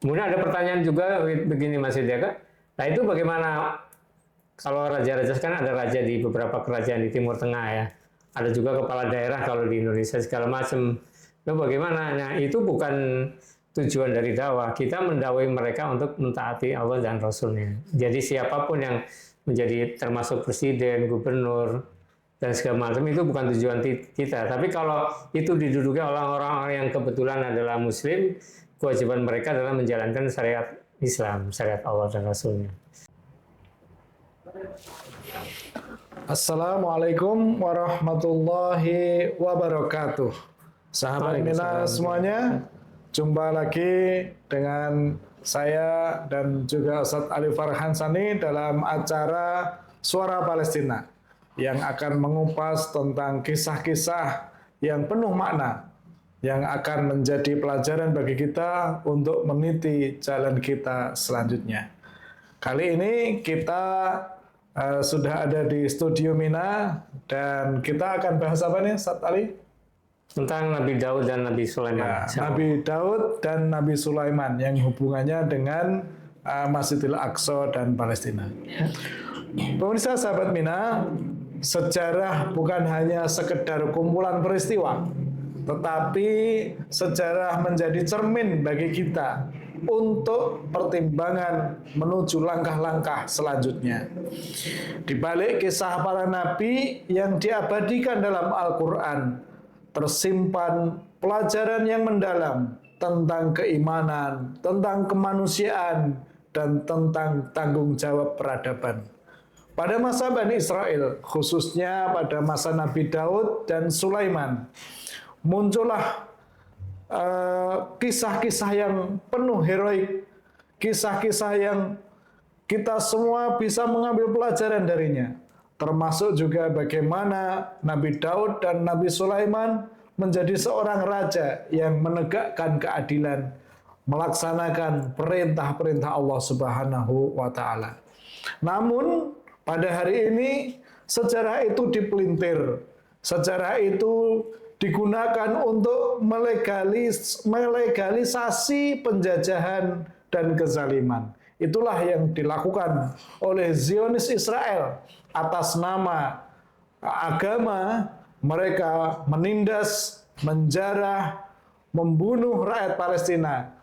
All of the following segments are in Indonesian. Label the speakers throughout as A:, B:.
A: Kemudian ada pertanyaan juga begini Mas Hidayat. Nah itu bagaimana kalau raja-raja kan ada raja di beberapa kerajaan di Timur Tengah ya. Ada juga kepala daerah kalau di Indonesia segala macam. Nah bagaimana? Nah itu bukan tujuan dari dakwah. Kita mendakwai mereka untuk mentaati Allah dan Rasulnya. Jadi siapapun yang menjadi termasuk presiden, gubernur, dan segala macam itu bukan tujuan kita. Tapi kalau itu diduduki oleh orang-orang yang kebetulan adalah Muslim, kewajiban mereka adalah menjalankan syariat Islam, syariat Allah dan Rasulnya.
B: Assalamualaikum warahmatullahi wabarakatuh. Sahabat Mina semuanya, jumpa lagi dengan saya dan juga Ustadz Ali Farhan Sani dalam acara Suara Palestina yang akan mengupas tentang kisah-kisah yang penuh makna yang akan menjadi pelajaran bagi kita untuk meniti jalan kita selanjutnya. Kali ini kita sudah ada di studio Mina dan kita akan bahas apa nih, Ustadz Ali?
A: Tentang Nabi Daud dan Nabi Sulaiman.
B: Ya, Nabi Daud dan Nabi Sulaiman yang hubungannya dengan Masjidil Aqsa dan Palestina. Ya. Pemirsa sahabat Mina, sejarah bukan hanya sekedar kumpulan peristiwa, tetapi sejarah menjadi cermin bagi kita untuk pertimbangan menuju langkah-langkah selanjutnya. Di balik kisah para nabi yang diabadikan dalam Al-Quran, tersimpan pelajaran yang mendalam tentang keimanan, tentang kemanusiaan, dan tentang tanggung jawab peradaban. Pada masa Bani Israel, khususnya pada masa Nabi Daud dan Sulaiman, muncullah kisah-kisah yang penuh heroik, kisah-kisah yang kita semua bisa mengambil pelajaran darinya, termasuk juga bagaimana Nabi Daud dan Nabi Sulaiman menjadi seorang raja yang menegakkan keadilan, melaksanakan perintah-perintah Allah Subhanahu wa Ta'ala. Namun pada hari ini sejarah itu dipelintir, sejarah itu digunakan untuk melegalisasi penjajahan dan kezaliman. Itulah yang dilakukan oleh Zionis Israel atas nama agama. Mereka menindas, menjarah, membunuh rakyat Palestina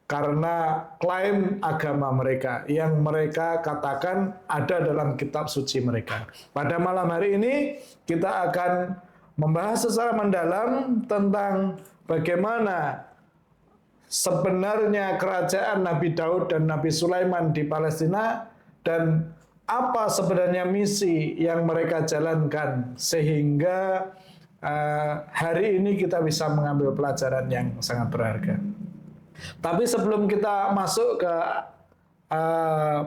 B: karena klaim agama mereka yang mereka katakan ada dalam kitab suci mereka. Pada malam hari ini kita akan membahas secara mendalam tentang bagaimana sebenarnya kerajaan Nabi Daud dan Nabi Sulaiman di Palestina dan apa sebenarnya misi yang mereka jalankan sehingga hari ini kita bisa mengambil pelajaran yang sangat berharga. Tapi sebelum kita masuk ke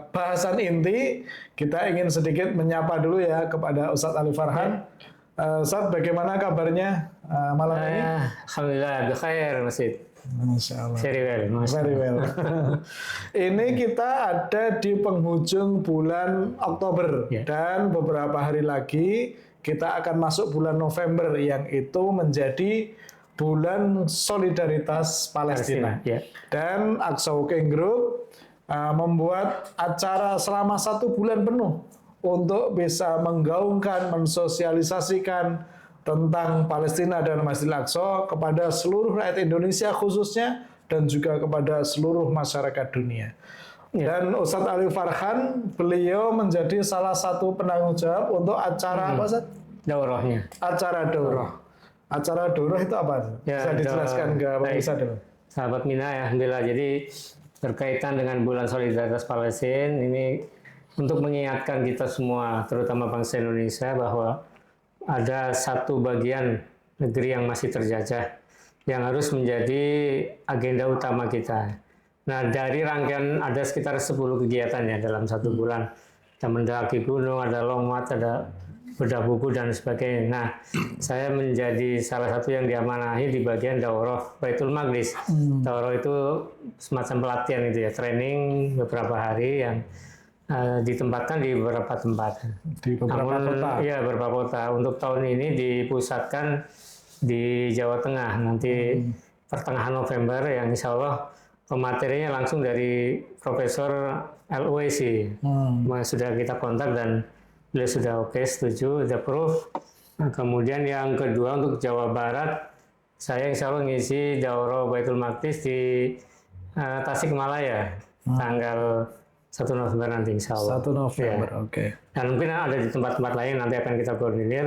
B: bahasan inti, kita ingin sedikit menyapa dulu ya kepada Ustadz Ali Farhan. Ustadz, bagaimana kabarnya malam ini?
A: Alhamdulillah, bikhair Masjid.
B: Masya Allah.
A: Very well.
B: Very well. Ini kita ada di penghujung bulan Oktober dan beberapa hari lagi kita akan masuk bulan November yang itu menjadi bulan solidaritas Palestina. Dan Aqsa Working Group membuat acara selama 1 bulan penuh untuk bisa menggaungkan, mensosialisasikan tentang Palestina dan Masjidil Aqsa kepada seluruh rakyat Indonesia khususnya dan juga kepada seluruh masyarakat dunia. Dan Ustadz Ali Farhan, beliau menjadi salah satu penanggung jawab untuk acara apa Ustadz?
A: Daurahnya.
B: Acara daurah. Acara daurah itu apa? Bisa dijelaskan ke pemirsa dulu.
A: Sahabat Mina ya, alhamdulillah. Jadi berkaitan dengan bulan solidaritas Palestina ini untuk mengingatkan kita semua, terutama bangsa Indonesia, bahwa ada satu bagian negeri yang masih terjajah yang harus menjadi agenda utama kita. Nah, dari rangkaian ada sekitar 10 kegiatan ya dalam 1 bulan. Ada mendaki gunung, ada lompat, ada bedah buku dan sebagainya. Nah, saya menjadi salah satu yang diamanahi di bagian daurah Baitul Maqdis. Daurah itu semacam pelatihan itu ya, training beberapa hari yang ditempatkan di beberapa tempat.
B: Di beberapa kota? Iya,
A: beberapa kota. Untuk tahun ini dipusatkan di Jawa Tengah. Nanti pertengahan November yang insya Allah pematerinya langsung dari Profesor LOEC. Sudah kita kontak dan beliau sudah oke, setuju, sudah approve. Nah, kemudian yang kedua untuk Jawa Barat, saya insya Allah ngisi Daurah Baitul Maqdis di Tasikmalaya tanggal 1 November nanti insya Allah.
B: 1 November,
A: Ya.
B: oke.
A: Dan mungkin ada di tempat-tempat lain nanti akan kita koordinir.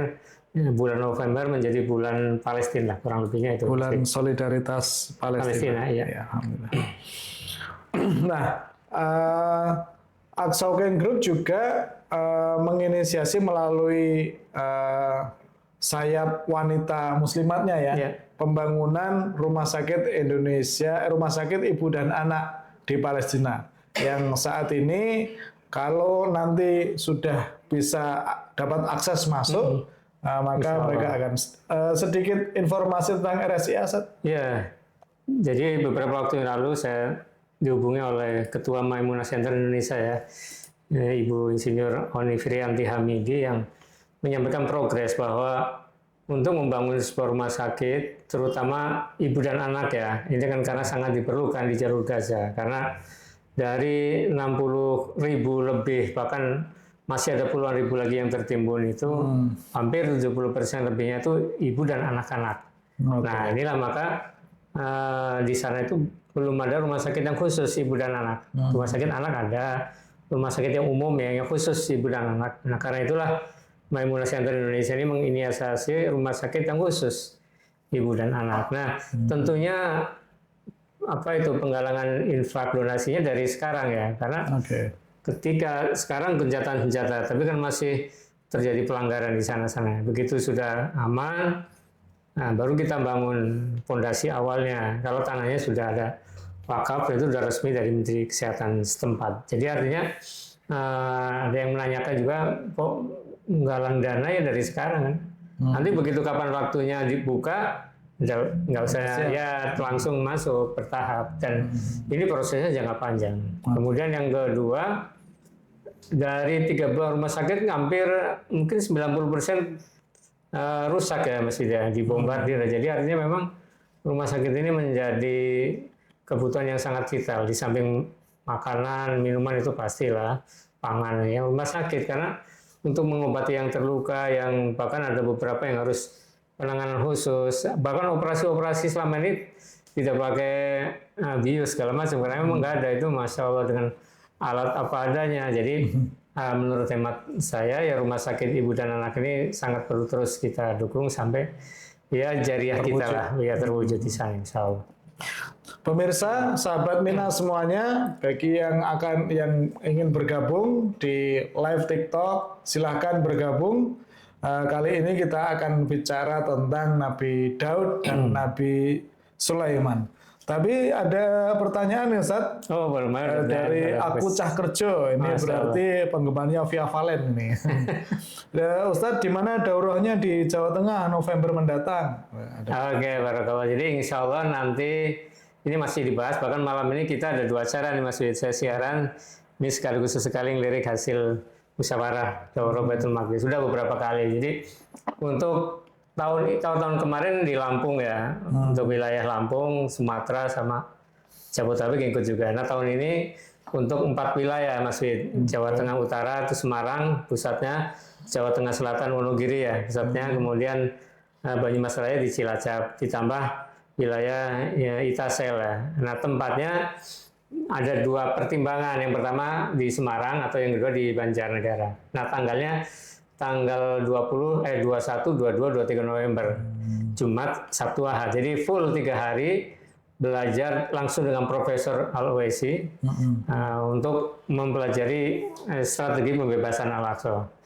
A: Bulan November menjadi bulan Palestina, kurang lebihnya itu.
B: Bulan Solidaritas Palestina.
A: Palestina, iya.
B: Ya, alhamdulillah. Nah, Aqsa Weekend Group juga menginisiasi melalui sayap wanita muslimatnya ya,
A: Iya.
B: pembangunan rumah sakit Indonesia, rumah sakit ibu dan anak di Palestina, yang saat ini kalau nanti sudah bisa dapat akses masuk, maka mereka akan sedikit informasi tentang RSI Asad.
A: Ya, jadi beberapa waktu yang lalu saya dihubungi oleh Ketua Maimunah Center Indonesia ya, Ibu Insinyur Onifrianti Hamidi yang menyampaikan progres bahwa untuk membangun sebuah rumah sakit, terutama ibu dan anak ya, ini kan karena sangat diperlukan di jalur Gaza, karena dari 60.000 lebih, bahkan masih ada puluhan ribu lagi yang tertimbun itu, hampir 70% lebihnya itu ibu dan anak-anak. Nah inilah maka di sana itu belum ada rumah sakit yang khusus ibu dan anak. Rumah sakit anak ada, rumah sakit yang umum ya, yang khusus ibu dan anak. Nah karena itulah Maimunah Center Indonesia ini menginisiasi rumah sakit yang khusus ibu dan anak. Nah tentunya apa itu penggalangan infak donasinya dari sekarang ya, karena ketika sekarang gencatan senjata, tapi kan masih terjadi pelanggaran di sana-sana. Begitu sudah aman, nah baru kita bangun fondasi awalnya. Kalau tanahnya sudah ada wakaf, itu sudah resmi dari Menteri Kesehatan setempat. Jadi artinya ada yang menanyakan juga, kok menggalang dana ya dari sekarang kan? Nanti begitu kapan waktunya dibuka, nggak usah ya langsung masuk bertahap, dan ini prosesnya jangka panjang. Kemudian yang kedua, dari 13 rumah sakit hampir mungkin 90% rusak ya masjidnya, dibombardir. Jadi artinya memang rumah sakit ini menjadi kebutuhan yang sangat vital, di samping makanan, minuman itu pastilah, pangan ya, rumah sakit, karena untuk mengobati yang terluka, yang bahkan ada beberapa yang harus penanganan khusus, bahkan operasi-operasi selama ini tidak pakai bius segala macam, karena memang nggak ada, itu Masya Allah dengan alat apa adanya. Jadi menurut hemat saya ya rumah sakit ibu dan anak ini sangat perlu terus kita dukung sampai ya jariah kita lah ya terwujud di sana Insya Allah.
B: Pemirsa, sahabat Mina semuanya, bagi yang ingin bergabung di live TikTok, silahkan bergabung. Kali ini kita akan bicara tentang Nabi Daud dan Nabi Sulaiman. Tapi ada pertanyaan ya Ustaz, dari Aku Cah Kerjo, ini berarti penggemarnya Via Valen ini. Ustaz, di mana daurahnya di Jawa Tengah November mendatang?
A: Oke, barakallah. Jadi insya Allah nanti ini masih dibahas, bahkan malam ini kita ada 2 acara nih Mas Wid, saya siaran, ini sekaligus sekali ngelirik hasil musyawarah Daurah Baitul Maqdis, sudah beberapa kali. Jadi untuk tahun kemarin di Lampung ya, untuk wilayah Lampung, Sumatera sama Jabodetabek ikut juga. Nah tahun ini untuk 4 wilayah Mas Wid, Jawa Tengah Utara itu Semarang pusatnya, Jawa Tengah Selatan Wonogiri ya pusatnya, kemudian Banyumas Raya di Cilacap, ditambah wilayah ya, Itasel ya. Nah tempatnya ada 2 pertimbangan, yang pertama di Semarang atau yang kedua di Banjarnegara. Nah tanggalnya tanggal 21, 22, 23 November, Jumat, Sabtu, Ahad. Jadi full 3 hari belajar langsung dengan Profesor Al-Owaisi untuk mempelajari strategi pembebasan Al-Aqsa.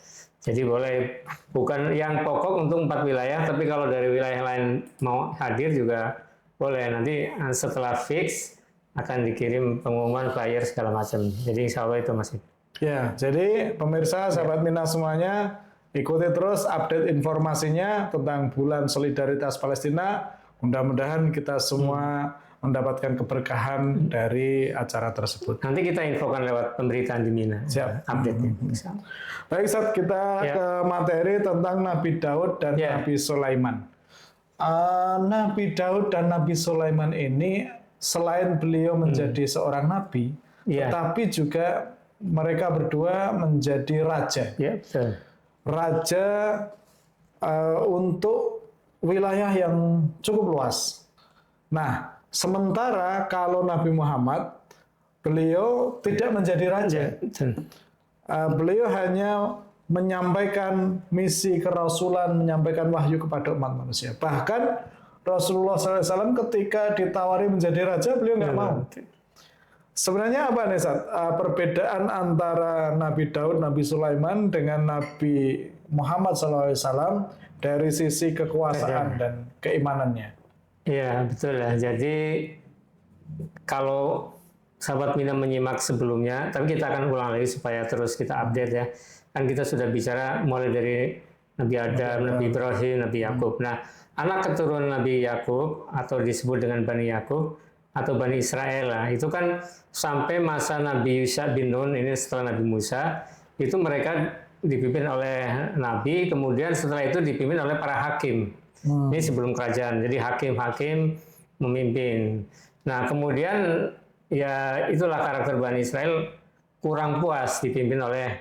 A: Jadi boleh, bukan yang pokok untuk 4 wilayah, tapi kalau dari wilayah lain mau hadir juga boleh. Nanti setelah fix akan dikirim pengumuman flyer segala macam. Jadi insya Allah itu masih.
B: Ya, jadi pemirsa, sahabat Mina semuanya, ikuti terus update informasinya tentang Bulan Solidaritas Palestina. Mudah-mudahan kita semua mendapatkan keberkahan dari acara tersebut.
A: Nanti kita infokan lewat pemberitaan di Mina.
B: Siap.
A: Update-nya.
B: Baik, Ustaz, kita ke materi tentang Nabi Daud dan Nabi Sulaiman. Nabi Daud dan Nabi Sulaiman ini selain beliau menjadi seorang nabi,
A: Iya.
B: tetapi juga mereka berdua menjadi raja.
A: Ya, betul.
B: Raja untuk wilayah yang cukup luas. Nah, sementara kalau Nabi Muhammad, beliau tidak menjadi raja.
A: Betul.
B: Beliau hanya menyampaikan misi kerasulan, menyampaikan wahyu kepada umat manusia. Bahkan Rasulullah SAW ketika ditawari menjadi raja, beliau nggak mau. Sebenarnya apa nih, Sat? Perbedaan antara Nabi Daud, Nabi Sulaiman dengan Nabi Muhammad SAW dari sisi kekuasaan dan keimanannya.
A: Iya, betul ya. Jadi kalau sahabat Mina menyimak sebelumnya, tapi kita akan ulang lagi supaya terus kita update ya. Kan kita sudah bicara mulai dari Nabi Adam, Nabi Ibrahim, Nabi Yakub. Nah, anak keturunan Nabi Yakub atau disebut dengan Bani Yakub atau Bani Israel lah, itu kan sampai masa Nabi Yusha bin Nun, ini setelah Nabi Musa, itu mereka dipimpin oleh Nabi, kemudian setelah itu dipimpin oleh para hakim. Ini sebelum kerajaan, jadi hakim-hakim memimpin. Nah, kemudian ya itulah karakter Bani Israel kurang puas dipimpin oleh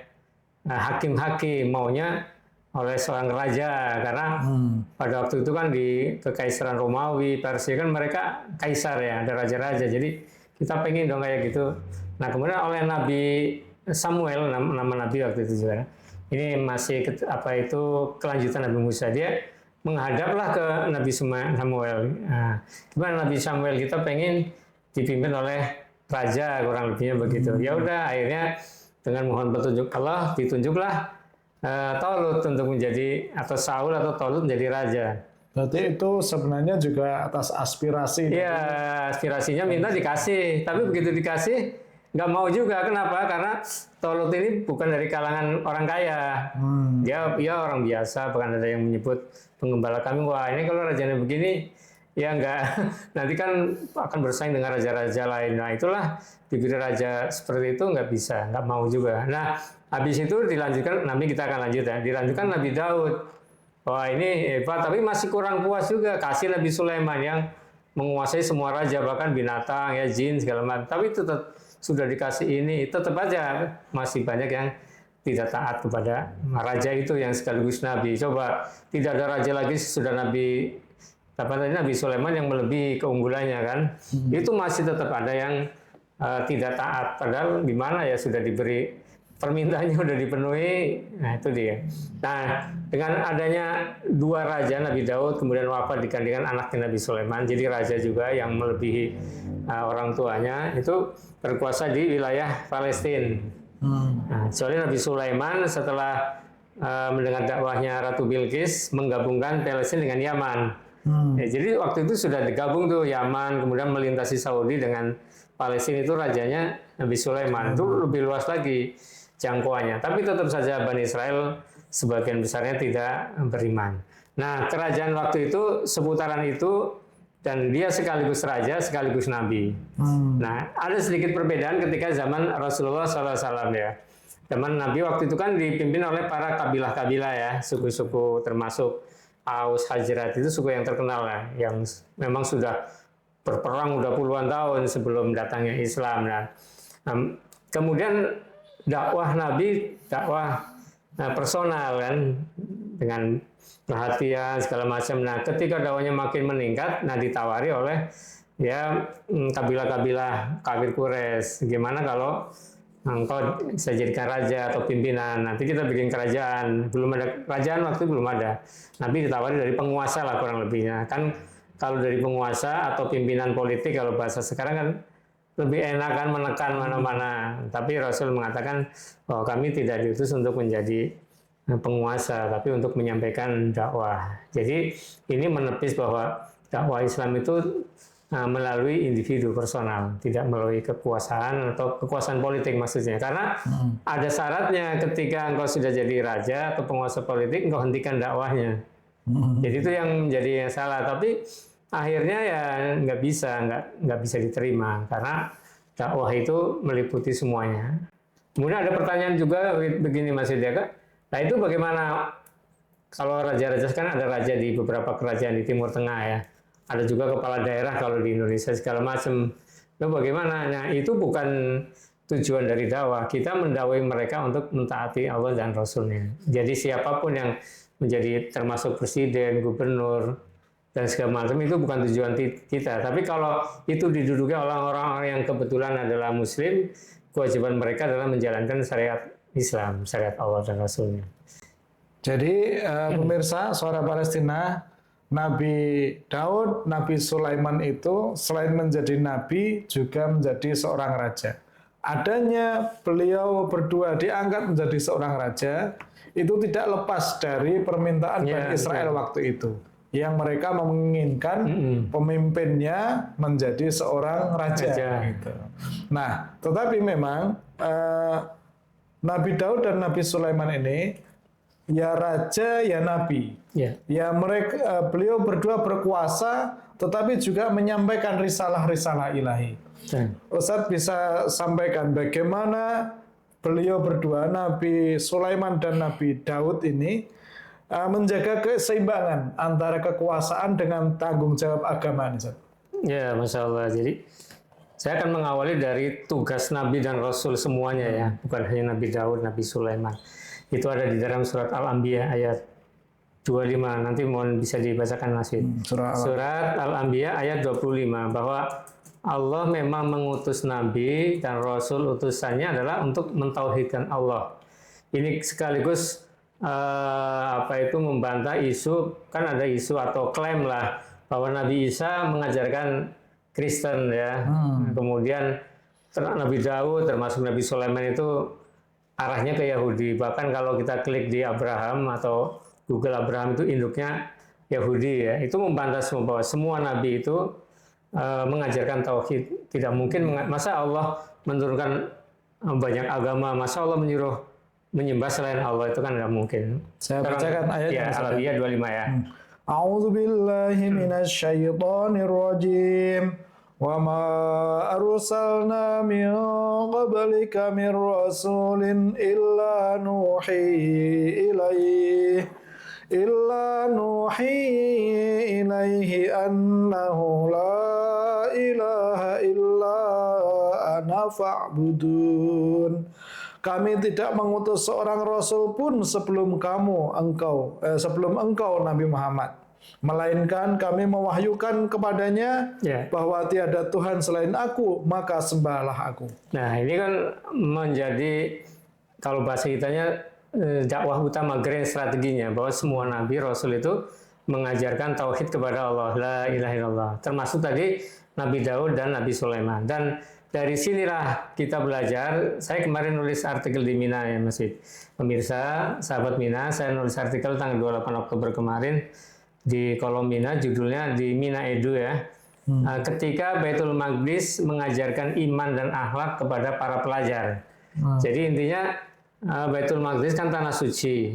A: hakim-hakim, maunya oleh seorang raja, karena pada waktu itu kan di Kekaisaran Romawi, Persia kan mereka kaisar ya, ada raja-raja, jadi kita pengen dong kayak gitu. Nah, kemudian oleh Nabi Samuel, nama Nabi waktu itu juga, ini masih kelanjutan Nabi Musa, dia menghadaplah ke Nabi Samuel. Nah, gimana Nabi Samuel, kita pengen dipimpin oleh raja, kurang lebihnya begitu. Ya udah, akhirnya dengan mohon petunjuk Allah ditunjuklah Tolut untuk menjadi, atau Saul atau Tolut menjadi raja.
B: Berarti itu sebenarnya juga atas aspirasi.
A: Iya, aspirasinya minta dikasih, tapi begitu dikasih nggak mau juga. Kenapa? Karena Tolut ini bukan dari kalangan orang kaya. Dia orang biasa, bahkan ada yang menyebut penggembala kami, wah ini kalau rajanya begini, ya enggak, nanti kan akan bersaing dengan raja-raja lain. Nah, itulah dipilih raja seperti itu nggak bisa, nggak mau juga. Nah, habis itu dilanjutkan, nanti kita akan lanjut ya, dilanjutkan Nabi Daud. Wah ini hebat, tapi masih kurang puas juga. Kasih Nabi Sulaiman yang menguasai semua raja, bahkan binatang, ya jin, segala macam. Tapi tetap sudah dikasih ini, tetap aja masih banyak yang tidak taat kepada raja itu yang sekaligus Nabi. Coba, tidak ada raja lagi sudah Nabi Sulaiman yang melebihi keunggulannya kan. Itu masih tetap ada yang tidak taat. Padahal gimana ya, sudah diberi permintaannya, sudah dipenuhi. Nah itu dia. Nah, dengan adanya dua raja, Nabi Daud kemudian wafat digantikan anaknya Nabi Sulaiman, jadi raja juga yang melebihi orang tuanya, itu berkuasa di wilayah Palestina. Nah, soalnya Nabi Sulaiman setelah mendengar dakwahnya Ratu Bilqis menggabungkan Palestina dengan Yaman. Ya, jadi waktu itu sudah digabung tuh Yaman, kemudian melintasi Saudi dengan Palestina, itu rajanya Nabi Sulaiman. Itu lebih luas lagi jangkauannya. Tapi tetap saja Bani Israel sebagian besarnya tidak beriman. Nah, kerajaan waktu itu seputaran itu, dan dia sekaligus raja, sekaligus nabi. Nah, ada sedikit perbedaan ketika zaman Rasulullah SAW ya. Zaman Nabi waktu itu kan dipimpin oleh para kabilah-kabilah ya, suku-suku termasuk Aus, Hajrat, itu suku yang terkenal ya, yang memang sudah berperang udah puluhan tahun sebelum datangnya Islam. Nah, kemudian dakwah Nabi, dakwah personal kan, dengan perhatian segala macam. Nah, ketika dakwahnya makin meningkat, nah ditawari oleh ya kabilah-kabilah kafir Quraisy, gimana kalau engkau bisa jadikan raja atau pimpinan, nanti kita bikin kerajaan. Belum ada kerajaan, waktu itu belum ada. Nabi ditawari dari penguasa lah kurang lebihnya. Kan kalau dari penguasa atau pimpinan politik, kalau bahasa sekarang kan lebih enak kan, menekan mana-mana. Tapi Rasul mengatakan bahwa kami tidak diutus untuk menjadi penguasa, tapi untuk menyampaikan dakwah. Jadi ini menepis bahwa dakwah Islam itu melalui individu personal, tidak melalui kekuasaan atau kekuasaan politik maksudnya. Karena ada syaratnya, ketika engkau sudah jadi raja atau penguasa politik, engkau hentikan dakwahnya. Jadi itu yang menjadi yang salah. Tapi akhirnya ya nggak bisa diterima karena dakwah itu meliputi semuanya. Kemudian ada pertanyaan juga begini Mas Yudhaka, nah itu bagaimana kalau raja-raja, kan ada raja di beberapa kerajaan di Timur Tengah ya, ada juga kepala daerah kalau di Indonesia segala macam. Nah, bagaimana? Nah, itu bukan tujuan dari dakwah. Kita mendakwai mereka untuk mentaati Allah dan Rasulnya. Jadi siapapun yang menjadi termasuk presiden, gubernur, dan segala macam itu bukan tujuan kita. Tapi kalau itu diduduki oleh orang-orang yang kebetulan adalah Muslim, kewajiban mereka adalah menjalankan syariat Islam, syariat Allah dan Rasulnya.
B: Jadi pemirsa Suara Palestina, Nabi Daud, Nabi Sulaiman itu selain menjadi nabi juga menjadi seorang raja. Adanya beliau berdua diangkat menjadi seorang raja itu tidak lepas dari permintaan Bani Israel waktu itu, yang mereka menginginkan pemimpinnya menjadi seorang raja. Gitu. Nah, tetapi memang Nabi Daud dan Nabi Sulaiman ini ya raja ya nabi. Ya mereka beliau berdua berkuasa tetapi juga menyampaikan risalah-risalah ilahi. Ustadz bisa sampaikan bagaimana beliau berdua Nabi Sulaiman dan Nabi Daud ini menjaga keseimbangan antara kekuasaan dengan tanggung jawab agama.
A: Ya, Masya Allah. Jadi saya akan mengawali dari tugas Nabi dan Rasul semuanya ya, bukan hanya Nabi Daud, Nabi Sulaiman. Itu ada di dalam surat Al-Anbiya ayat 25. Nanti mohon bisa dibacakan Nasid. Surat Al-Anbiya ayat 25 bahwa Allah memang mengutus Nabi dan Rasul utusannya adalah untuk mentauhidkan Allah. Ini sekaligus membantah isu, kan ada isu atau klaim lah bahwa Nabi Isa mengajarkan Kristen ya. Kemudian Nabi Daud termasuk Nabi Sulaiman itu arahnya ke Yahudi. Bahkan kalau kita klik di Abraham atau Google Abraham itu induknya Yahudi ya. Itu membantah semua bahwa semua nabi itu mengajarkan tauhid. Tidak mungkin masa Allah menurunkan banyak agama, masa Allah menyuruh menyembah selain Allah, itu kan tidak mungkin.
B: Saya bacakan ayatnya.
A: Al-Anbiya 25 ya.
B: A'udzu billahi minasyaitonir rajim. Wa ma arsalna min qablika min rasulin illa nuhi ilaihi annahu la ilaha illa ana fa'budun. Kami tidak mengutus seorang rasul pun sebelum engkau Nabi Muhammad, melainkan kami mewahyukan kepadanya bahwa tiada Tuhan selain aku, maka sembahlah aku.
A: Nah, ini kan menjadi, kalau bahasa kitanya, dakwah utama, grand strateginya, bahwa semua nabi rasul itu mengajarkan tauhid kepada Allah, la ilaha illallah, termasuk tadi Nabi Daud dan Nabi Sulaiman. Dan dari sinilah kita belajar. Saya kemarin nulis artikel di Mina ya, Masjid. Pemirsa, sahabat Mina, saya nulis artikel tanggal 28 Oktober kemarin di kolom Mina, judulnya di Mina Edu ya. Ketika Baitul Maqdis mengajarkan iman dan akhlak kepada para pelajar. Jadi intinya Baitul Maqdis kan tanah suci.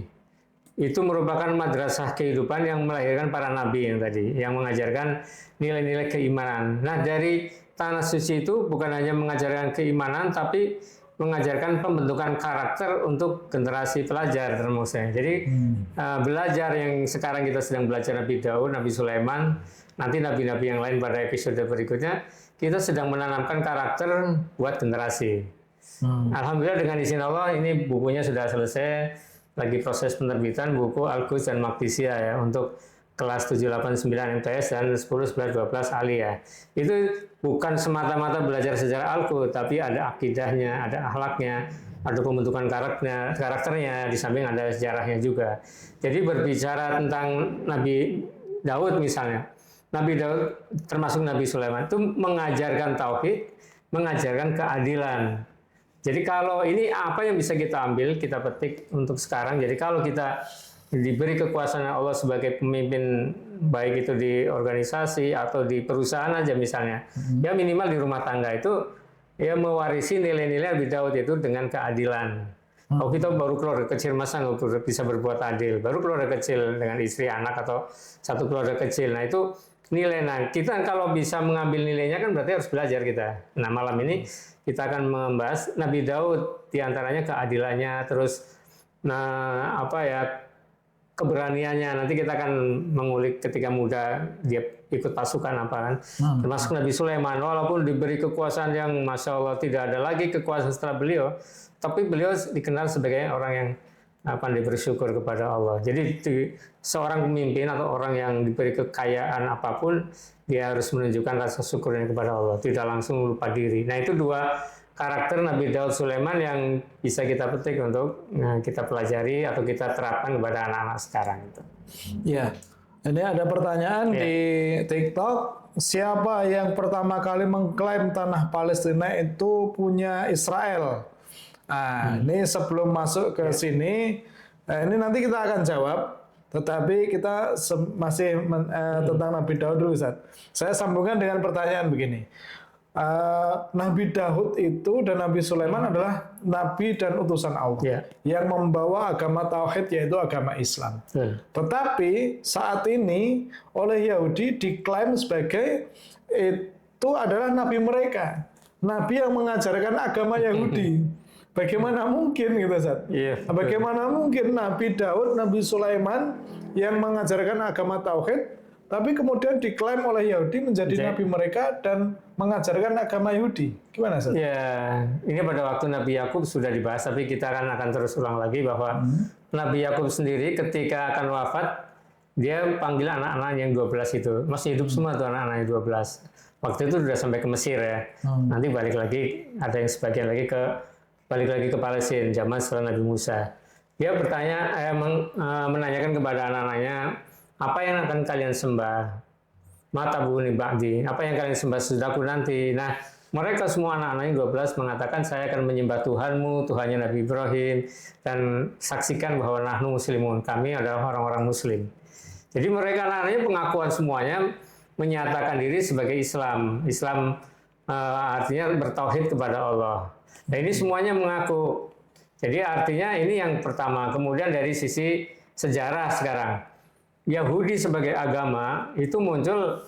A: Itu merupakan madrasah kehidupan yang melahirkan para nabi yang tadi, yang mengajarkan nilai-nilai keimanan. Nah, dari tanah suci itu bukan hanya mengajarkan keimanan, tapi mengajarkan pembentukan karakter untuk generasi pelajar termasuk. Jadi belajar yang sekarang kita sedang belajar Nabi Daud, Nabi Sulaiman, nanti nabi-nabi yang lain pada episode berikutnya, kita sedang menanamkan karakter buat generasi. Alhamdulillah dengan izin Allah ini bukunya sudah selesai, lagi proses penerbitan buku Al-Quds dan Maqdisiyah ya untuk kelas 7, 8, 9 MTS dan 10, 11, 12 Aliyah. Itu bukan semata-mata belajar sejarah Al-Quds, tapi ada akidahnya, ada akhlaknya, ada pembentukan karakternya, di samping ada sejarahnya juga. Jadi berbicara tentang Nabi Daud misalnya, Nabi Daud termasuk Nabi Sulaiman itu mengajarkan tauhid, mengajarkan keadilan. Jadi kalau ini apa yang bisa kita ambil, kita petik untuk sekarang. Jadi kalau kita diberi kekuasaan Allah sebagai pemimpin, baik itu di organisasi atau di perusahaan aja misalnya, ya minimal di rumah tangga itu ya mewarisi nilai-nilai Nabi Daud itu dengan keadilan. Kalau kita baru keluarga kecil, masa nggak bisa berbuat adil? Baru keluarga kecil dengan istri, anak, atau satu keluarga kecil. Nah itu nilai. Nah kita kalau bisa mengambil nilainya kan berarti harus belajar kita. Nah malam ini kita akan membahas Nabi Daud, diantaranya keadilannya, terus keberaniannya. Nanti kita akan mengulik ketika muda dia ikut pasukan apa kan. Termasuk Nabi Sulaiman, walaupun diberi kekuasaan yang Masya Allah tidak ada lagi kekuasaan setelah beliau, tapi beliau dikenal sebagai orang yang pandai bersyukur kepada Allah. Jadi seorang pemimpin atau orang yang diberi kekayaan apapun, dia harus menunjukkan rasa syukurnya kepada Allah, tidak langsung lupa diri. Nah, itu dua karakter Nabi Daud Sulaiman yang bisa kita petik untuk kita pelajari atau kita terapkan kepada anak-anak sekarang itu.
B: Ya, ini ada pertanyaan di TikTok. Siapa yang pertama kali mengklaim tanah Palestina itu punya Israel? Nah, ini sebelum masuk ke sini, ini nanti kita akan jawab. Tetapi kita masih tentang Nabi Daud dulu, Ustaz. Saya sambungkan dengan pertanyaan begini. Nabi Daud itu dan Nabi Sulaiman adalah nabi dan utusan Allah yang membawa agama tauhid, yaitu agama Islam. Tetapi saat ini oleh Yahudi diklaim sebagai itu adalah nabi mereka, nabi yang mengajarkan agama Yahudi. Bagaimana mungkin gitu, Ustaz? Bagaimana mungkin Nabi Daud, Nabi Sulaiman yang mengajarkan agama tauhid, tapi kemudian diklaim oleh Yahudi menjadi nabi mereka dan mengajarkan agama Yahudi? Gimana, Ustaz?
A: Ya, ini pada waktu Nabi Yakub sudah dibahas, tapi kita akan terus ulang lagi bahwa Nabi Yakub sendiri ketika akan wafat, dia panggil anak-anak yang 12 itu. Masih hidup semua tuh anak-anak yang 12. Waktu itu sudah sampai ke Mesir ya. Nanti balik lagi, ada yang sebagian lagi balik lagi ke Palestina zaman setelah Nabi Musa. Dia menanyakan kepada anak-anaknya, apa yang akan kalian sembah? Mata buni ba'di, apa yang kalian sembah sesudahku nanti? Nah, mereka semua anak-anaknya 12 mengatakan, saya akan menyembah Tuhanmu, Tuhannya Nabi Ibrahim, dan saksikan bahwa nahnu muslimun, kami adalah orang-orang muslim. Jadi mereka anak-anaknya pengakuan semuanya menyatakan diri sebagai Islam. Islam artinya bertauhid kepada Allah. Nah, ini semuanya mengaku. Jadi artinya ini yang pertama. Kemudian dari sisi sejarah sekarang, Yahudi sebagai agama itu muncul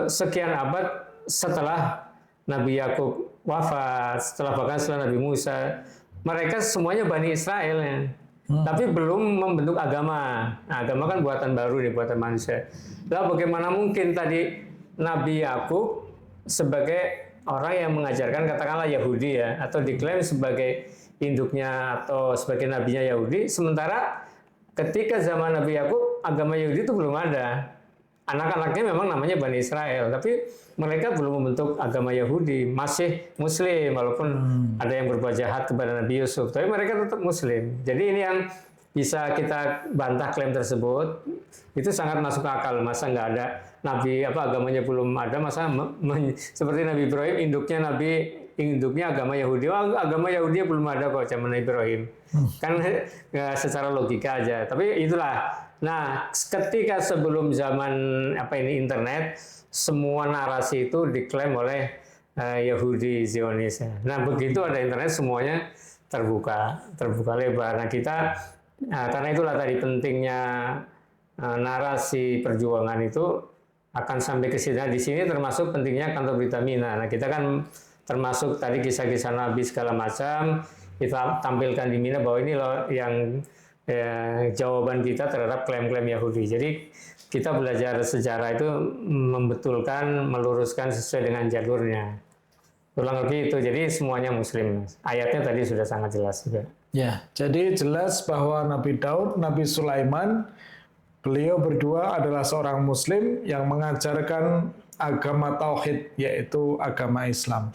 A: sekian abad setelah Nabi Yakub wafat, bahkan setelah Nabi Musa. Mereka semuanya Bani Israel ya. Tapi belum membentuk agama. Nah, agama kan buatan baru nih, buatan manusia. Lalu bagaimana mungkin tadi Nabi Yakub sebagai orang yang mengajarkan katakanlah Yahudi ya, atau diklaim sebagai induknya atau sebagai nabinya Yahudi, sementara ketika zaman Nabi Yakub agama Yahudi itu belum ada. Anak-anaknya memang namanya Bani Israel, tapi mereka belum membentuk agama Yahudi, masih Muslim walaupun ada yang berbuat jahat kepada Nabi Yusuf, tapi mereka tetap Muslim. Jadi ini yang bisa kita bantah klaim tersebut, itu sangat masuk akal. Masa nggak ada nabi agamanya belum ada, masa seperti Nabi Ibrahim induknya agama Yahudi. Agama Yahudi belum ada kok zaman Nabi Ibrahim. Kan secara logika aja. Tapi itulah. Nah, ketika sebelum zaman internet, semua narasi itu diklaim oleh Yahudi Zionis. Nah, begitu ada internet semuanya terbuka lebar. Nah, kita karena itulah tadi pentingnya narasi perjuangan itu akan sampai ke sini. Nah, di sini termasuk pentingnya kantor berita Mina. Nah, kita kan termasuk tadi kisah-kisah Nabi segala macam kita tampilkan di Mina bahwa ini loh yang jawaban kita terhadap klaim-klaim Yahudi. Jadi kita belajar sejarah itu membetulkan, meluruskan sesuai dengan jalurnya. Ulang lebih itu, jadi semuanya Muslim. Ayatnya tadi sudah sangat jelas juga.
B: Ya, jadi jelas bahwa Nabi Daud, Nabi Sulaiman, beliau berdua adalah seorang Muslim yang mengajarkan agama tauhid, yaitu agama Islam.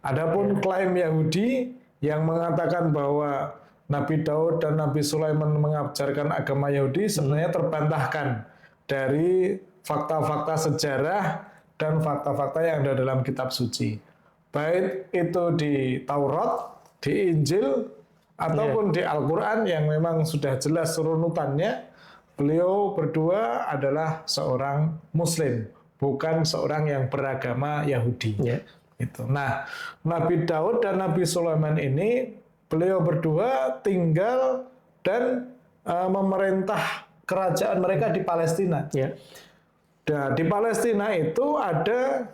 B: Adapun klaim Yahudi yang mengatakan bahwa Nabi Daud dan Nabi Sulaiman mengajarkan agama Yahudi sebenarnya terbantahkan dari fakta-fakta sejarah dan fakta-fakta yang ada dalam kitab suci. Baik itu di Taurat, di Injil, ataupun di Al-Quran yang memang sudah jelas runutannya, beliau berdua adalah seorang Muslim, bukan seorang yang beragama Yahudi. Itu. Nah, Nabi Daud dan Nabi Sulaiman ini, beliau berdua tinggal dan memerintah kerajaan mereka di Palestina. Nah, di Palestina itu ada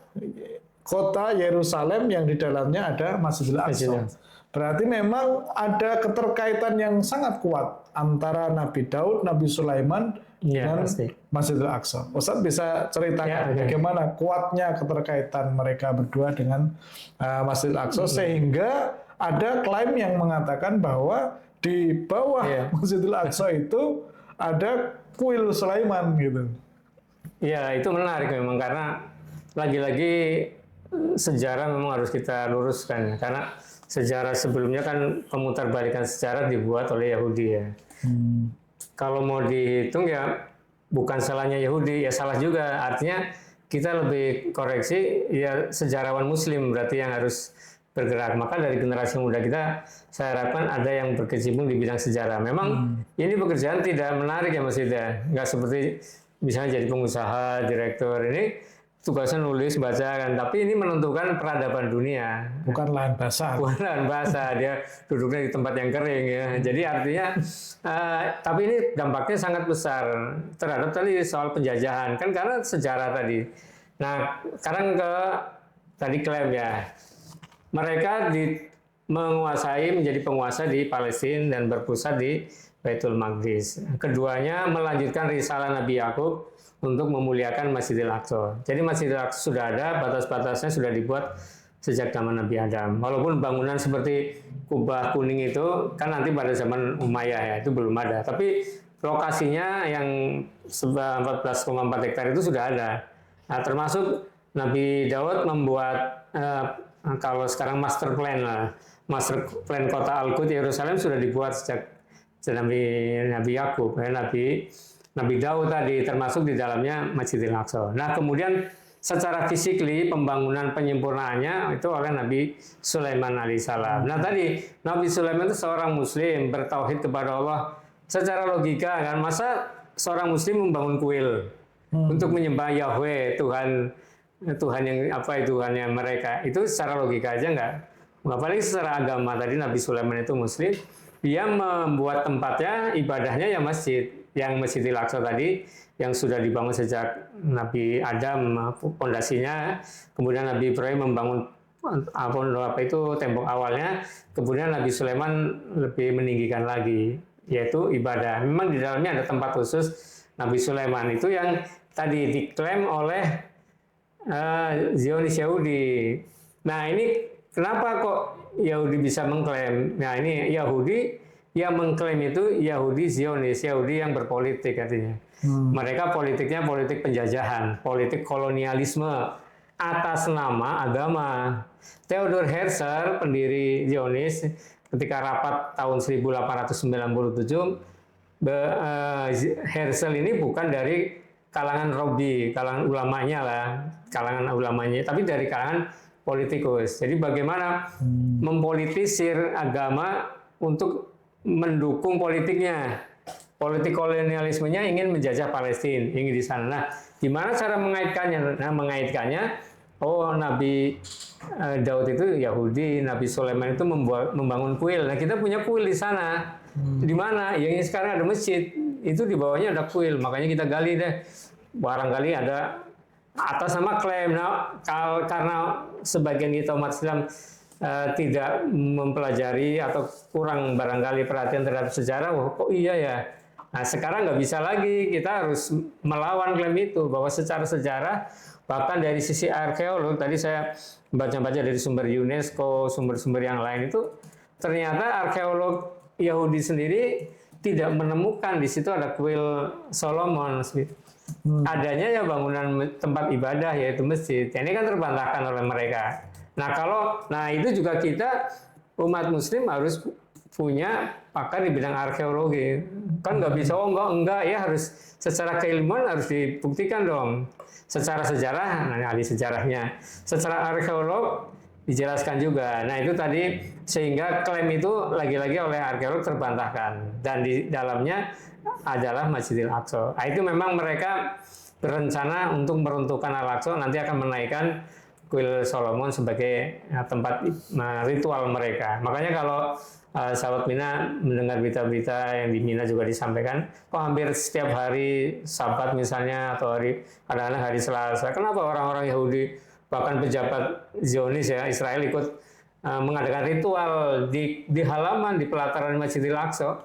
B: kota Yerusalem yang di dalamnya ada Masjidil Aqsa. Berarti memang ada keterkaitan yang sangat kuat antara Nabi Daud, Nabi Sulaiman
A: Ya,
B: dan
A: pasti.
B: Masjidil Aqsa. Ustaz bisa ceritakan
A: Ya, oke.
B: bagaimana kuatnya keterkaitan mereka berdua dengan Masjidil Aqsa sehingga ada klaim yang mengatakan bahwa di bawah
A: Ya.
B: Masjidil Aqsa itu ada kuil Sulaiman gitu.
A: Ya, itu menarik memang karena lagi-lagi sejarah memang harus kita luruskan karena sejarah sebelumnya kan pemutarbalikan sejarah dibuat oleh Yahudi ya. Kalau mau dihitung ya bukan salahnya Yahudi, ya salah juga. Artinya kita lebih koreksi ya sejarawan Muslim berarti yang harus bergerak. Maka dari generasi muda kita saya harapkan ada yang berkecimpung di bidang sejarah. Memang ini pekerjaan tidak menarik ya Mas Ida. Nggak seperti misalnya jadi pengusaha, direktur. Ini tugasnya nulis, baca kan. Tapi ini menentukan peradaban dunia.
B: Bukan lahan basah.
A: Bukan lahan basah, dia duduknya di tempat yang kering ya. Jadi artinya, tapi ini dampaknya sangat besar terhadap tadi soal penjajahan kan karena sejarah tadi. Nah, sekarang ke tadi klaim ya, mereka menjadi penguasa di Palestina dan berpusat di Baitul Maqdis. Keduanya melanjutkan risalah Nabi Yakub untuk memuliakan Masjidil Aqsa. Jadi Masjidil Aqsa sudah ada, batas-batasnya sudah dibuat sejak zaman Nabi Adam. Walaupun bangunan seperti kubah kuning itu kan nanti pada zaman Umayyah ya, itu belum ada. Tapi lokasinya yang 14,4 hektar itu sudah ada. Nah, termasuk Nabi Daud membuat kalau sekarang master plan kota Al-Quds Yerusalem sudah dibuat sejak Nabi Yakub, ya, Nabi Daud tadi, termasuk di dalamnya Masjidil Aqsa. Nah, kemudian secara fisikly pembangunan penyempurnaannya itu oleh Nabi Sulaiman alaihissalam. Nah, tadi Nabi Sulaiman itu seorang muslim bertauhid kepada Allah. Secara logika kan, masa seorang muslim membangun kuil untuk menyembah Yahweh, Tuhan yang apa itu Tuhannya mereka. Itu secara logika aja enggak. Apalagi secara agama tadi Nabi Sulaiman itu muslim, dia membuat tempatnya ibadahnya ya masjid. Yang Masjidil Aqsa tadi yang sudah dibangun sejak Nabi Adam pondasinya, kemudian Nabi Ibrahim membangun apa itu tembok awalnya, kemudian Nabi Sulaiman lebih meninggikan lagi yaitu ibadah. Memang di dalamnya ada tempat khusus Nabi Sulaiman itu yang tadi diklaim oleh Zionis Yahudi. Nah, ini kenapa kok Yahudi bisa mengklaim? Nah, ini Yahudi yang mengklaim itu Yahudi Zionis, Yahudi yang berpolitik artinya. Mereka politiknya politik penjajahan, politik kolonialisme atas nama agama. Theodor Herzl, pendiri Zionis, ketika rapat tahun 1897, Herzl ini bukan dari kalangan Robi, kalangan ulamanya, tapi dari kalangan politikus. Jadi bagaimana mempolitisir agama untuk mendukung politiknya. Politik kolonialismenya ingin menjajah Palestina, ingin di sana. Nah, gimana cara mengaitkannya? Nah, mengaitkannya, Nabi Daud itu Yahudi, Nabi Sulaiman itu membangun kuil. Nah, kita punya kuil di sana. Di mana? Yang sekarang ada masjid. Itu di bawahnya ada kuil. Makanya kita gali deh. Barangkali ada atas nama klaim. Nah, karena sebagian kita umat Islam tidak mempelajari atau kurang barangkali perhatian terhadap sejarah, kok iya ya. Nah, sekarang nggak bisa lagi, kita harus melawan klaim itu, bahwa secara sejarah, bahkan dari sisi arkeolog, tadi saya baca-baca dari sumber UNESCO, sumber-sumber yang lain itu, ternyata arkeolog Yahudi sendiri tidak menemukan di situ ada kuil Solomon. Adanya ya bangunan tempat ibadah, yaitu masjid. Ini kan terbantahkan oleh mereka. Nah, itu juga kita umat muslim harus punya pakar di bidang arkeologi. Kan nggak bisa, enggak ya, harus secara keilmuan harus dibuktikan dong. Secara sejarah, ahli sejarahnya. Secara arkeolog dijelaskan juga. Nah, itu tadi sehingga klaim itu lagi-lagi oleh arkeolog terbantahkan. Dan di dalamnya adalah Masjidil Aqsa. Nah, itu memang mereka berencana untuk meruntuhkan Al-Aqsa, nanti akan menaikkan kuil Solomon sebagai tempat ritual mereka. Makanya kalau sahabat Mina mendengar berita-berita yang di Mina juga disampaikan, kok hampir setiap hari Sabat misalnya atau kadang-kadang hari Selasa, kenapa orang-orang Yahudi bahkan pejabat Zionis ya Israel ikut mengadakan ritual di halaman di pelataran Masjidil Aqsa.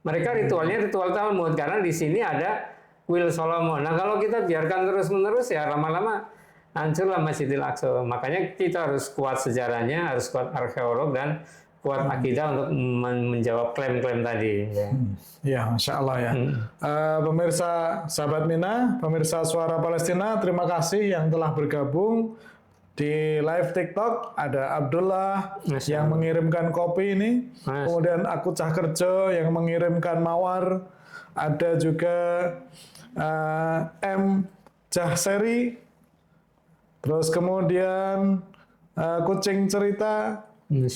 A: Mereka ritualnya ritual Talmud karena di sini ada kuil Solomon. Nah kalau kita biarkan terus-menerus ya lama-lama hancurlah Masjidil Aqsa. Makanya kita harus kuat sejarahnya, harus kuat arkeolog dan kuat akidah untuk menjawab klaim-klaim tadi.
B: Ya, Masya Allah ya. Pemirsa sahabat Mina, pemirsa Suara Palestina, terima kasih yang telah bergabung di live TikTok. Ada Abdullah yang mengirimkan kopi ini, kemudian Aku Cah Kerja yang mengirimkan mawar, ada juga M Jahseri, terus kemudian Kucing Cerita,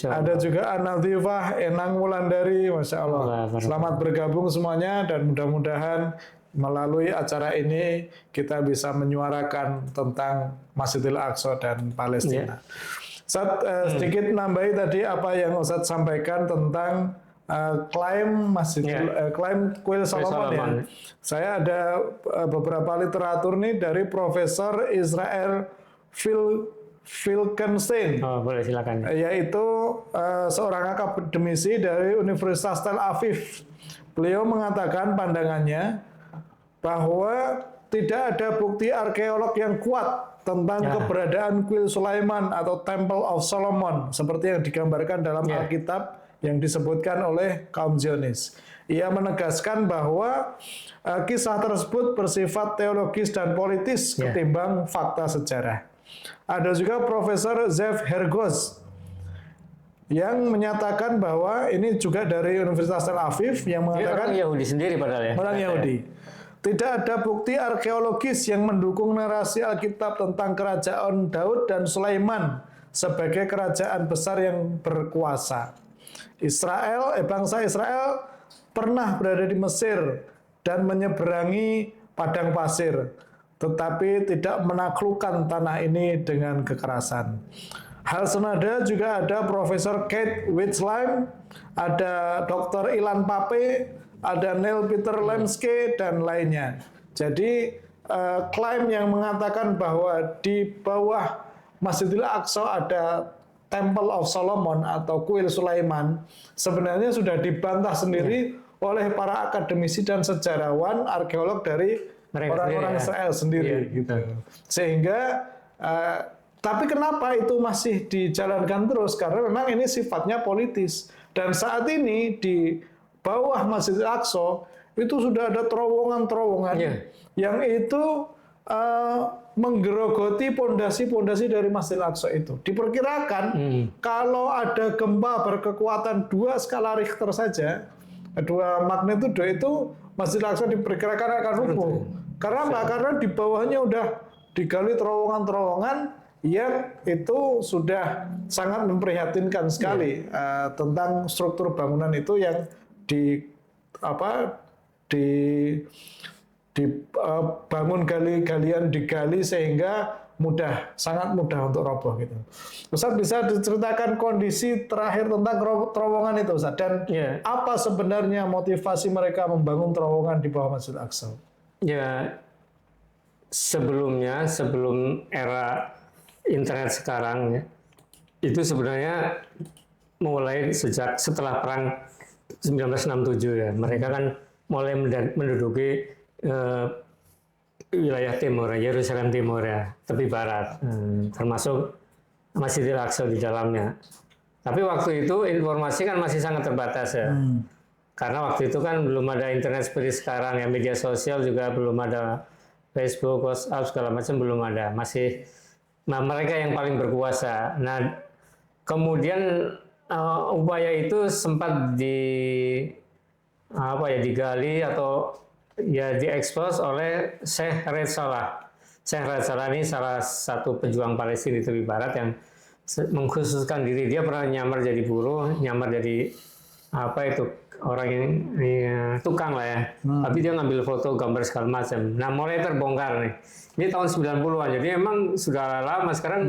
B: ada juga Anadifah, Enang Wulandari, Masya Allah. Selamat bergabung semuanya dan mudah-mudahan melalui acara ini kita bisa menyuarakan tentang Masjidil Aqsa dan Palestina. Sedikit nambahi tadi apa yang Ustadz sampaikan tentang klaim klaim kuil Solomon ya. Saya ada beberapa literatur nih dari Profesor Israel Filkenstein.
A: Boleh silakan.
B: Yaitu seorang akademisi dari Universitas Tel Aviv. Beliau mengatakan pandangannya bahwa tidak ada bukti arkeolog yang kuat tentang keberadaan kuil Sulaiman atau Temple of Solomon seperti yang digambarkan dalam Alkitab yang disebutkan oleh kaum Zionis. Ia menegaskan bahwa kisah tersebut bersifat teologis dan politis ketimbang fakta sejarah. Ada juga Profesor Zev Hergos yang menyatakan bahwa ini juga dari Universitas Tel Aviv yang mengatakan
A: orang Yahudi sendiri padahal ya.
B: Orang Yahudi. Tidak ada bukti arkeologis yang mendukung narasi Alkitab tentang kerajaan Daud dan Sulaiman sebagai kerajaan besar yang berkuasa. Bangsa Israel pernah berada di Mesir dan menyeberangi padang pasir, tetapi tidak menaklukkan tanah ini dengan kekerasan. Hal senada juga ada Profesor Kate Witzleim, ada Dr. Ilan Pape, ada Neil Peter Lemske, dan lainnya. Jadi klaim yang mengatakan bahwa di bawah Masjidil Aqsa ada Temple of Solomon atau kuil Sulaiman sebenarnya sudah dibantah sendiri oleh para akademisi dan sejarawan arkeolog dari orang-orang Israel sendiri. Gitu. Sehingga tapi kenapa itu masih dijalankan terus? Karena memang ini sifatnya politis. Dan saat ini di bawah Masjidil Aqsa itu sudah ada terowongan-terowongan yang itu menggerogoti pondasi-pondasi dari Masjidil Aqsa itu. Diperkirakan kalau ada gempa berkekuatan 2 skala Richter saja, 2 magnitudo itu Masjidil Aqsa diperkirakan akan rubuh. Karena apa? Karena di bawahnya udah digali terowongan-terowongan yang itu sudah sangat memprihatinkan sekali tentang struktur bangunan itu yang dibangun galian digali sehingga sangat mudah untuk roboh gitu. Ustaz bisa diceritakan kondisi terakhir tentang terowongan itu Ustaz dan apa sebenarnya motivasi mereka membangun terowongan di bawah Masjidil Aqsa? Ya, sebelum era internet sekarang itu sebenarnya mulai sejak setelah perang 1967 ya. Mereka kan mulai menduduki wilayah timur, Yerusalem Timur ya, tepi barat, termasuk Masjidil Aqsa di dalamnya. Tapi waktu itu informasi kan masih sangat terbatas ya. Karena waktu itu kan belum ada internet seperti sekarang ya, media sosial juga belum ada, Facebook, WhatsApp segala macam belum ada. Mereka yang paling berkuasa. Nah, kemudian upaya itu sempat digali atau diekspos oleh Sheikh Red Salah. Sheikh Red Salah ini salah satu pejuang Palestina di tepi barat yang mengkhususkan diri. Dia pernah nyamar jadi buruh, nyamar jadi orang yang tukang lah ya. Tapi dia ngambil foto, gambar segala macam. Nah, mulai terbongkar nih. Ini tahun 90-an. Jadi emang sudah lama sekarang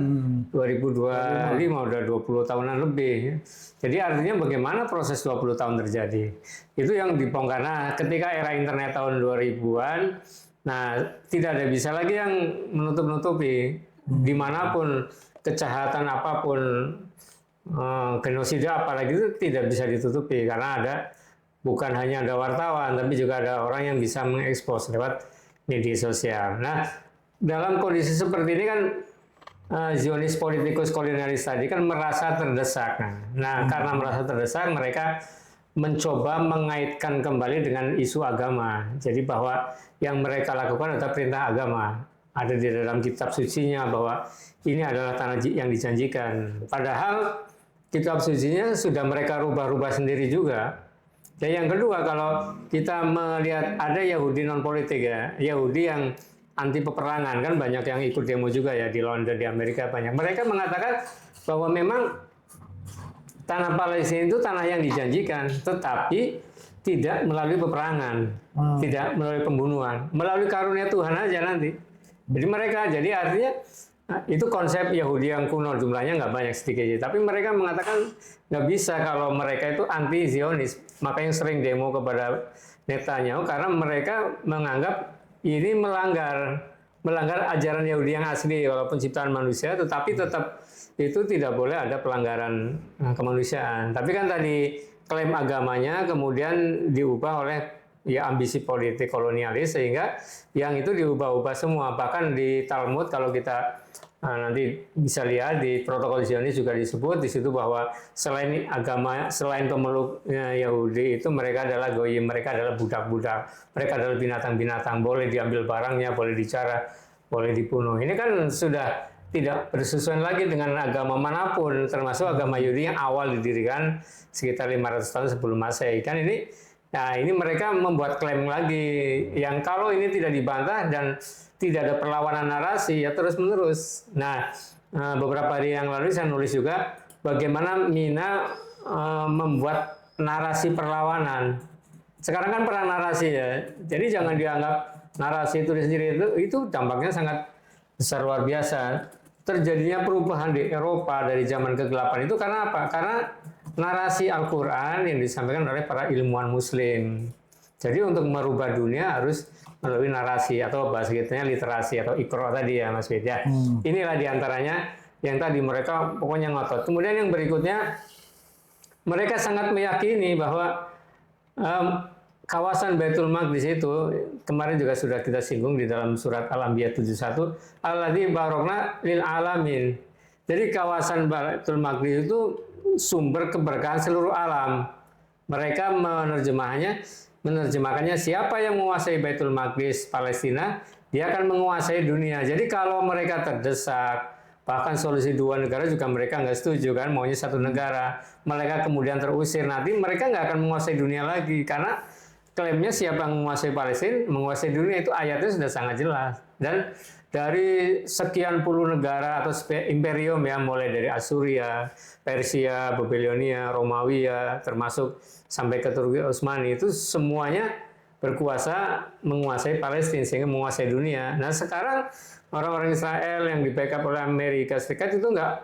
B: 2025 udah 20 tahunan lebih. Jadi artinya bagaimana proses 20 tahun terjadi. Itu yang dibongkar. Nah, ketika era internet tahun 2000-an, nah tidak ada bisa lagi yang menutup-nutupi dimanapun kejahatan apapun
A: genosida apalagi itu tidak bisa ditutupi karena bukan hanya ada wartawan tapi juga ada orang yang bisa mengekspos lewat media sosial. Nah, dalam kondisi seperti ini kan Zionis politikus kolonialis tadi kan merasa terdesak. Nah, karena merasa terdesak mereka mencoba mengaitkan kembali dengan isu agama. Jadi bahwa yang mereka lakukan adalah perintah agama. Ada di dalam kitab sucinya bahwa ini adalah tanah yang dijanjikan. Padahal kitab sucinya sudah mereka rubah-rubah sendiri juga. Dan yang kedua, kalau kita melihat ada Yahudi non politik ya, Yahudi yang anti peperangan, kan banyak yang ikut demo juga ya di London, di Amerika banyak. Mereka mengatakan bahwa memang tanah Palestina itu tanah yang dijanjikan, tetapi tidak melalui peperangan, tidak melalui pembunuhan, melalui karunia Tuhan aja nanti. Jadi artinya itu konsep Yahudi yang kuno, jumlahnya nggak banyak, sedikit. Tapi mereka mengatakan nggak bisa kalau mereka itu anti Zionis. Makanya sering demo kepada Netanyahu karena mereka menganggap ini melanggar ajaran Yahudi yang asli walaupun ciptaan manusia, tetapi tetap itu tidak boleh ada pelanggaran kemanusiaan. Tapi kan tadi klaim agamanya kemudian diubah oleh ya ambisi politik kolonialis sehingga yang itu diubah-ubah semua. Bahkan di Talmud kalau kita nanti bisa lihat di protokol Zionis juga disebut di situ bahwa selain agama, selain pemeluk Yahudi itu mereka adalah goyim, mereka adalah budak-budak, mereka adalah binatang-binatang, boleh diambil barangnya, boleh dicara, boleh dibunuh. Ini kan sudah tidak bersesuaian lagi dengan agama manapun, termasuk agama Yahudi yang awal didirikan sekitar 500 tahun sebelum Masehi. Kan ini mereka membuat klaim lagi yang kalau ini tidak dibantah dan tidak ada perlawanan narasi ya terus-menerus. Nah, beberapa hari yang lalu saya nulis juga bagaimana Mina membuat narasi perlawanan. Sekarang kan perang narasi ya, jadi jangan dianggap narasi itu sendiri itu dampaknya sangat besar, luar biasa. Terjadinya perubahan di Eropa dari zaman kegelapan itu karena apa? Karena narasi Al-Quran yang disampaikan oleh para ilmuwan Muslim. Jadi untuk merubah dunia harus melalui narasi atau bahasa kitanya literasi atau ikro tadi ya Mas Fit ya. Inilah diantaranya yang tadi mereka pokoknya ngotot. Kemudian yang berikutnya mereka sangat meyakini bahwa kawasan Baitul Maqdis itu kemarin juga sudah kita singgung di dalam surat Al-Anbiya 71 alladzi barokna lil alamin. Jadi kawasan Baitul Maqdis itu sumber keberkahan seluruh alam. Mereka menerjemahkannya siapa yang menguasai Baitul Maqdis Palestina, dia akan menguasai dunia. Jadi kalau mereka terdesak, bahkan solusi dua negara juga mereka nggak setuju kan, maunya satu negara. Mereka kemudian terusir, nanti mereka nggak akan menguasai dunia lagi karena klaimnya siapa yang menguasai Palestina, menguasai dunia itu ayatnya sudah sangat jelas. Dan dari sekian puluh negara atau imperium ya, mulai dari Asuria, Persia, Babilonia, Romawi ya, termasuk sampai ke Turki Utsmani itu semuanya berkuasa menguasai Palestina sehingga menguasai dunia. Nah sekarang orang-orang Israel yang di-backup oleh Amerika Serikat itu nggak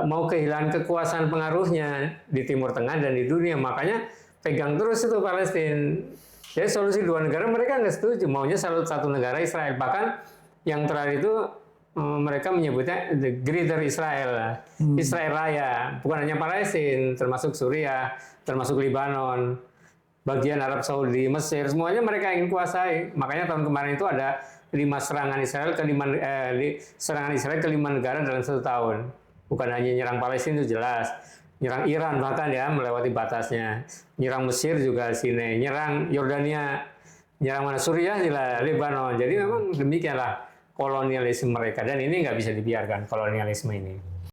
A: mau kehilangan kekuasaan pengaruhnya di Timur Tengah dan di dunia, makanya pegang terus itu Palestina. Jadi solusi dua negara mereka nggak setuju, maunya satu negara Israel. Bahkan yang terakhir itu mereka menyebutnya the Greater Israel, Israel Raya, bukan hanya Palestina, termasuk Suriah, termasuk Lebanon, bagian Arab Saudi, Mesir, semuanya mereka ingin kuasai. Makanya tahun kemarin itu ada 5 serangan Israel ke 5 negara dalam 1 tahun. Bukan hanya nyerang Palestina itu jelas, nyerang Iran bahkan ya melewati batasnya, nyerang Mesir juga sini, nyerang Yordania, nyerang mana Suriah juga Lebanon. Jadi memang demikianlah kolonialisme mereka dan ini nggak bisa dibiarkan kolonialisme ini.